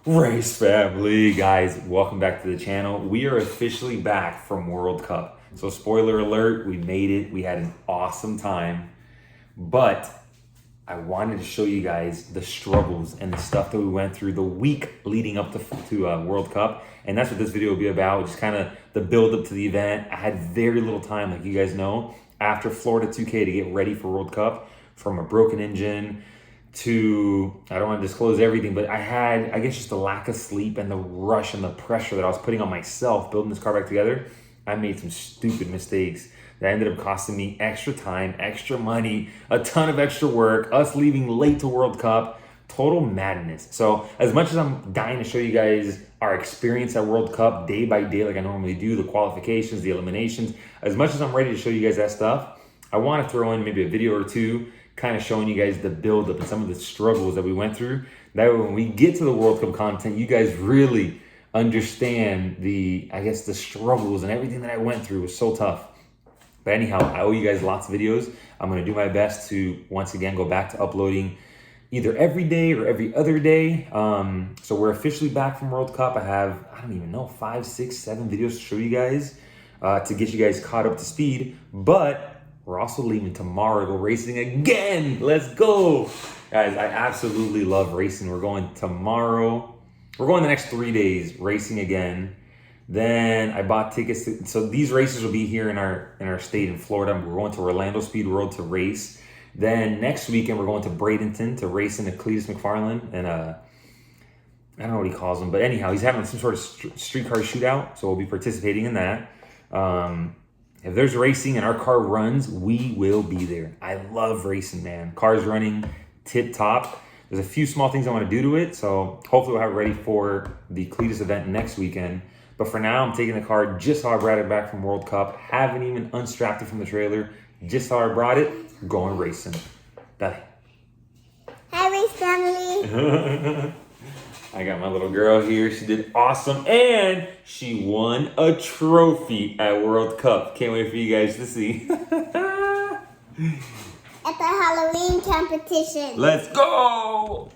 Race family, guys, welcome back to the channel. We are officially back from World Cup. So spoiler alert, we made it. We had an awesome time. But I wanted to show you guys the struggles and the stuff that we went through the week leading up to World Cup. And that's what this video will be about, just kind of the build up to the event. I had very little time, like you guys know, after Florida 2K to get ready for World Cup, from a broken engine to, I don't want to disclose everything, but I had, I guess, just the lack of sleep and the rush and the pressure that I was putting on myself building this car back together. I made some stupid mistakes that ended up costing me extra time, extra money, a ton of extra work, us leaving late to World Cup, total madness. So as much as I'm dying to show you guys our experience at World Cup day by day, like I normally do, the qualifications, the eliminations, as much as I'm ready to show you guys that stuff, I want to throw in maybe a video or two kind of showing you guys the buildup and some of the struggles that we went through. That way when we get to the World Cup content, you guys really understand the struggles and everything that I went through was so tough. But anyhow, I owe you guys lots of videos. I'm gonna do my best to, once again, go back to uploading either every day or every other day. So we're officially back from World Cup. I have, I don't even know, 5, 6, 7 videos to show you guys to get you guys caught up to speed. But we're also leaving tomorrow to go racing again. Let's go. Guys, I absolutely love racing. We're going tomorrow. We're going the next 3 days racing again. Then I bought tickets so these races will be here in our state in Florida. We're going to Orlando Speed World to race. Then next weekend we're going to Bradenton to race in a Cletus McFarland and I don't know what he calls them, but anyhow, he's having some sort of street car shootout, so we'll be participating in that. If there's racing and our car runs, we will be there. I love racing, man. Car's running tip top. There's a few small things I want to do to it, so hopefully we'll have it ready for the Cletus event next weekend. But for now, I'm taking the car just how I brought it back from World Cup. Haven't even unstrapped it from the trailer. Just how I brought it, going racing. Dale. Hi, race family. I got my little girl here. She did awesome, and she won a trophy at World Cup. Can't wait for you guys to see. At the Halloween competition. Let's go!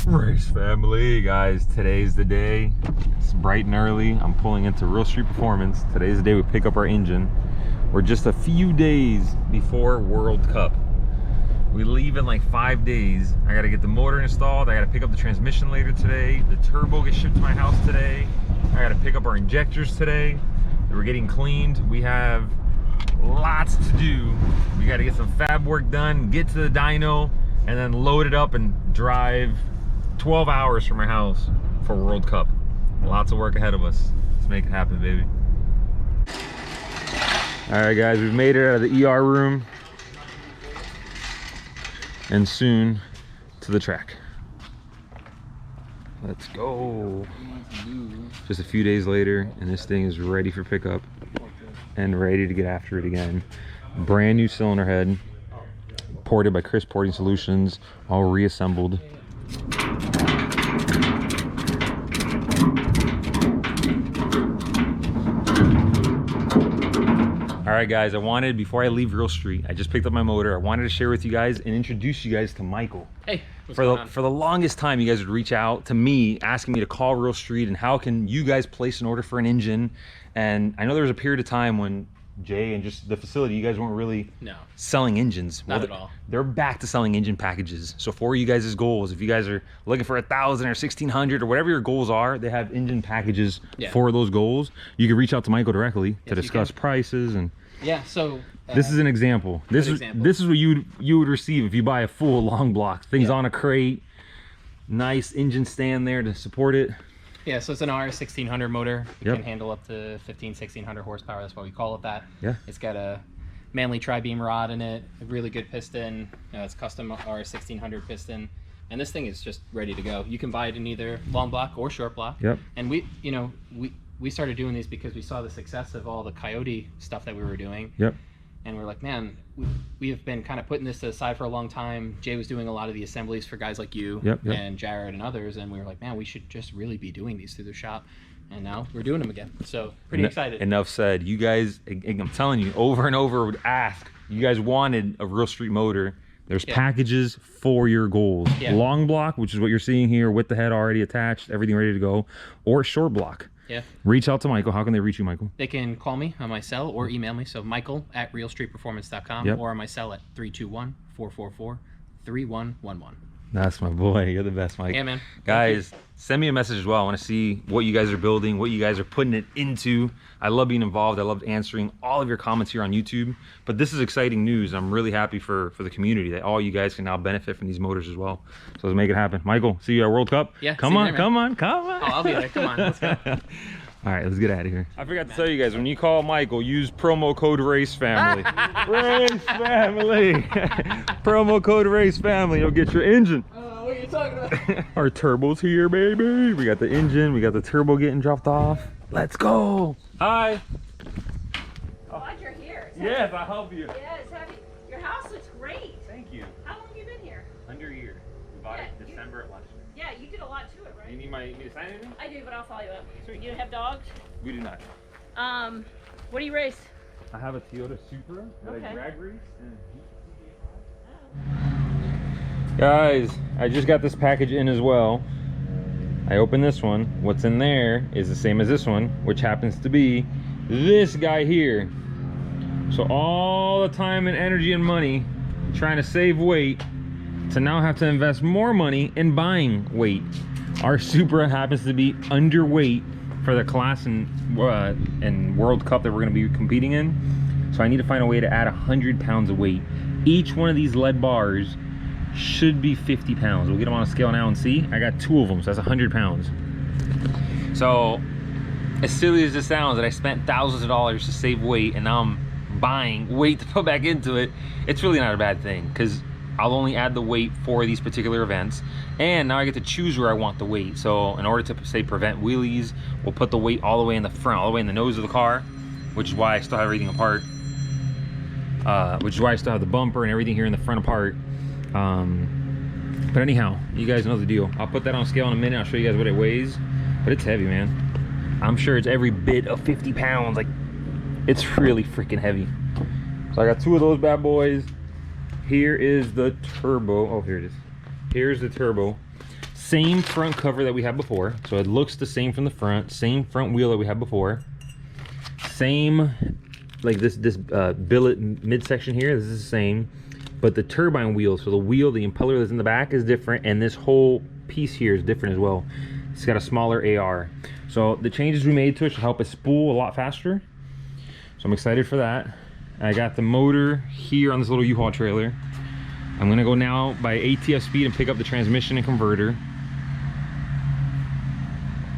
Race family, guys, today's the day. It's bright and early. I'm pulling into Real Street Performance. Today's the day we pick up our engine. We're just a few days before World Cup. We leave in like 5 days. I gotta get the motor installed. I gotta pick up the transmission later today. The turbo gets shipped to my house today. I gotta pick up our injectors today. We're getting cleaned. We have lots to do. We gotta get some fab work done, get to the dyno, and then load it up and drive 12 hours from our house for World Cup. Lots of work ahead of us. Let's make it happen, baby. All right, guys, we've made it out of the ER room and soon to the track. Let's go. Just a few days later, and this thing is ready for pickup and ready to get after it again. Brand new cylinder head, ported by Chris Porting Solutions, all reassembled. All right, guys, before I leave Real Street, I just picked up my motor. I wanted to share with you guys and introduce you guys to Michael. Hey, for the longest time, you guys would reach out to me asking me to call Real Street and how can you guys place an order for an engine. And I know there was a period of time when Jay and just the facility, you guys weren't really selling engines. Not at all. They're back to selling engine packages. So for you guys' goals, if you guys are looking for 1,000 or 1,600 or whatever your goals are, they have engine packages for those goals. You can reach out to Michael directly to discuss prices and. Yeah. So this is an example. This is what you would receive if you buy a full long block. Things on a crate, nice engine stand there to support it. Yeah, so it's an R1600 motor. It can handle up to 1600 horsepower. That's why we call it that. Yeah. It's got a Manley tri-beam rod in it, a really good piston. It's custom R1600 piston. And this thing is just ready to go. You can buy it in either long block or short block. Yep. And we started doing these because we saw the success of all the Coyote stuff that we were doing. Yep. And we're like, man, we have been kind of putting this aside for a long time. Jay was doing a lot of the assemblies for guys like you and Jared and others, and we were like, man, we should just really be doing these through the shop. And now we're doing them again. So pretty excited. Enough said. You guys, I'm telling you, over and over would ask. You guys wanted a Real Street motor. There's packages for your goals. Long block, which is what you're seeing here with the head already attached, everything ready to go, or short block. Reach out to Michael. How can they reach you, Michael? They can call me on my cell or email me. So michael@realstreetperformance.com or on my cell at 321-444-3111. That's my boy. You're the best, Mike. Yeah, man. Guys, send me a message as well. I want to see what you guys are building, what you guys are putting it into. I love being involved. I love answering all of your comments here on YouTube. But this is exciting news. I'm really happy for the community that all you guys can now benefit from these motors as well. So let's make it happen. Michael, see you at World Cup? Yeah. Come on. Oh, I'll be there. Come on. Let's go. All right, let's get out of here. I forgot to tell you guys, when you call Michael, use promo code RACEFAMILY. RACEFAMILY. Promo code RACEFAMILY. You'll get your engine. What are you talking about? Our turbo's here, baby. We got the engine. We got the turbo getting dropped off. Let's go. Hi. Glad you're here. Yes, I'll help you. Yes, your house looks great. Thank you. How long have you been here? Under a year. We bought it December of last year. Yeah, you did a lot to it, right? You need me to sign anything? I do, but I'll follow you up. Sweet. You have dogs? We do not. What do you race? I have a Toyota Supra that I drag race. Guys, I just got this package in as well. I opened this one. What's in there is the same as this one, which happens to be this guy here. So all the time and energy and money trying to save weight to now have to invest more money in buying weight. Our Supra happens to be underweight for the class and World Cup that we're going to be competing in. So I need to find a way to add 100 pounds of weight. Each one of these lead bars should be 50 pounds. We'll get them on a scale now and see. I got 2 of them, so that's 100 pounds. So as silly as this sounds, that I spent thousands of dollars to save weight and now I'm buying weight to put back into it, it's really not a bad thing, because I'll only add the weight for these particular events, and now I get to choose where I want the weight. So in order to say prevent wheelies, we'll put the weight all the way in the front, all the way in the nose of the car, which is why I still have everything apart, which is why I still have the bumper and everything here in the front apart. But anyhow, you guys know the deal. I'll put that on scale in a minute. I'll show you guys what it weighs, but it's heavy, man. I'm sure it's every bit of 50 pounds. Like, it's really freaking heavy. So I got 2 of those bad boys. Here is the turbo. Oh, here it is. Here's the turbo. Same front cover that we had before. So it looks the same from the front. Same front wheel that we had before. Same, like this billet midsection here. This is the same. But the turbine wheel, so the wheel, the impeller that's in the back is different. And this whole piece here is different as well. It's got a smaller AR. So the changes we made to it should help it spool a lot faster. So I'm excited for that. I got the motor here on this little U-Haul trailer. I'm gonna go now by ATF speed and pick up the transmission and converter.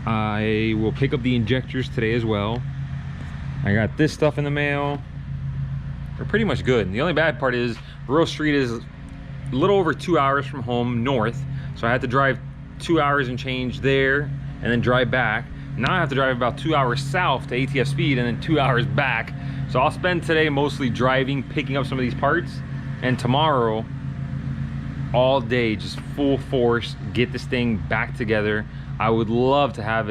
I will pick up the injectors today as well. I got this stuff in the mail. They're pretty much good. The only bad part is Rural Street is a little over 2 hours from home north. So I had to drive 2 hours and change there and then drive back. Now I have to drive about 2 hours south to ATF speed and then 2 hours back. So I'll spend today mostly driving, picking up some of these parts, and tomorrow all day just full force get this thing back together. I would love to have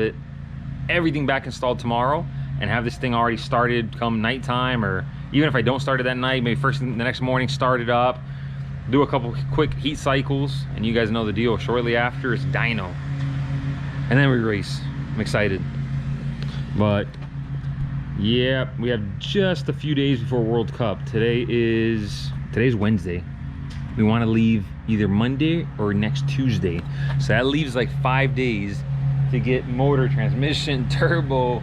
everything back installed tomorrow and have this thing already started come nighttime, or even if I don't start it that night, maybe first thing the next morning start it up, do a couple quick heat cycles, and you guys know the deal. Shortly after it's dyno, and then we race. I'm excited. But yeah, we have just a few days before World Cup. Today's Wednesday. We want to leave either Monday or next Tuesday. So that leaves like 5 days to get motor, transmission, turbo,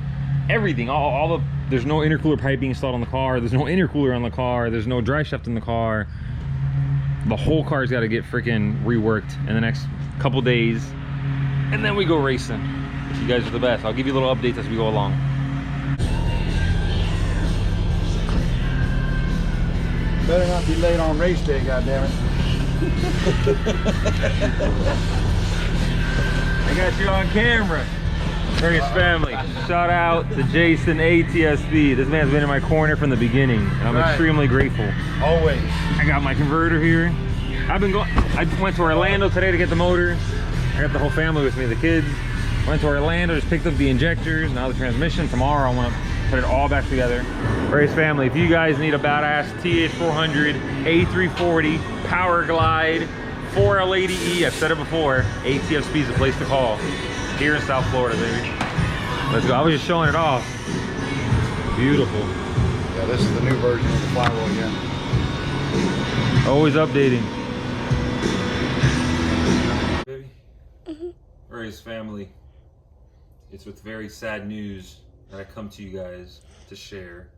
everything. All the there's no intercooler piping installed on the car. There's no intercooler on the car. There's no dry shaft in the car. The whole car's got to get freaking reworked in the next couple days, and then we go racing. You guys are the best. I'll give you little updates as we go along. Better not be late on race day, goddammit. I got you on camera. Race family. Shout out to Jason ATSB. This man's been in my corner from the beginning, and I'm extremely grateful. Always. I got my converter here. I went to Orlando today to get the motor. I got the whole family with me, the kids. Went to Orlando, just picked up the injectors, now the transmission. Tomorrow I want to Put it all back together. Race family, if you guys need a badass TH400, A340, Power Glide, 4L80E, I've said it before, ATFSP is the place to call. Here in South Florida, baby. Let's go. I was just showing it off. Beautiful. Yeah, this is the new version of the flywheel again. Always updating. Baby. Race family. It's with very sad news that I come to you guys to share.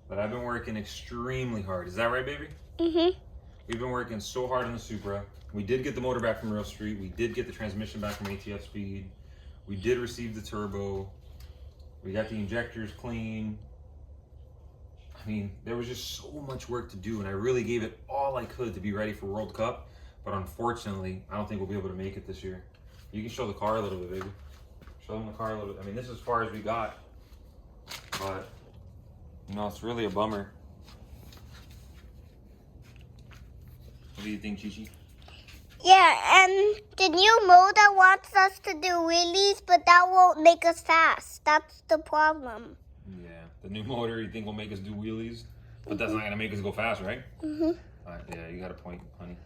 But I've been working extremely hard. Is that right, baby? We've been working so hard on the Supra. We did get the motor back from Real Street. We did get the transmission back from ATF Speed. We did receive the turbo. We got the injectors clean. I mean, there was just so much work to do, and I really gave it all I could to be ready for World Cup. But unfortunately, I don't think we'll be able to make it this year. You can show the car a little bit, baby. Show them the car a little bit. I mean, this is as far as we got. But, you know, it's really a bummer. What do you think, Chichi? Yeah, and the new motor wants us to do wheelies, but that won't make us fast. That's the problem. Yeah, the new motor you think will make us do wheelies, but that's not gonna make us go fast, right? Yeah, you got a point, honey.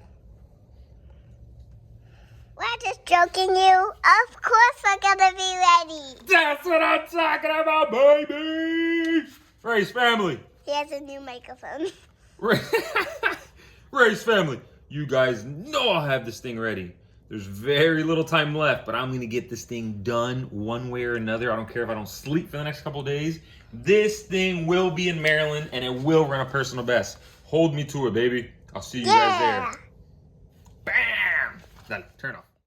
We're just joking you. Of course we're gonna be ready. That's what I'm talking about, baby! Race family. He has a new microphone. Race family. You guys know I'll have this thing ready. There's very little time left, but I'm gonna get this thing done one way or another. I don't care if I don't sleep for the next couple days. This thing will be in Maryland and it will run a personal best. Hold me to it, baby. I'll see you guys there. Bam! Dale, turn off.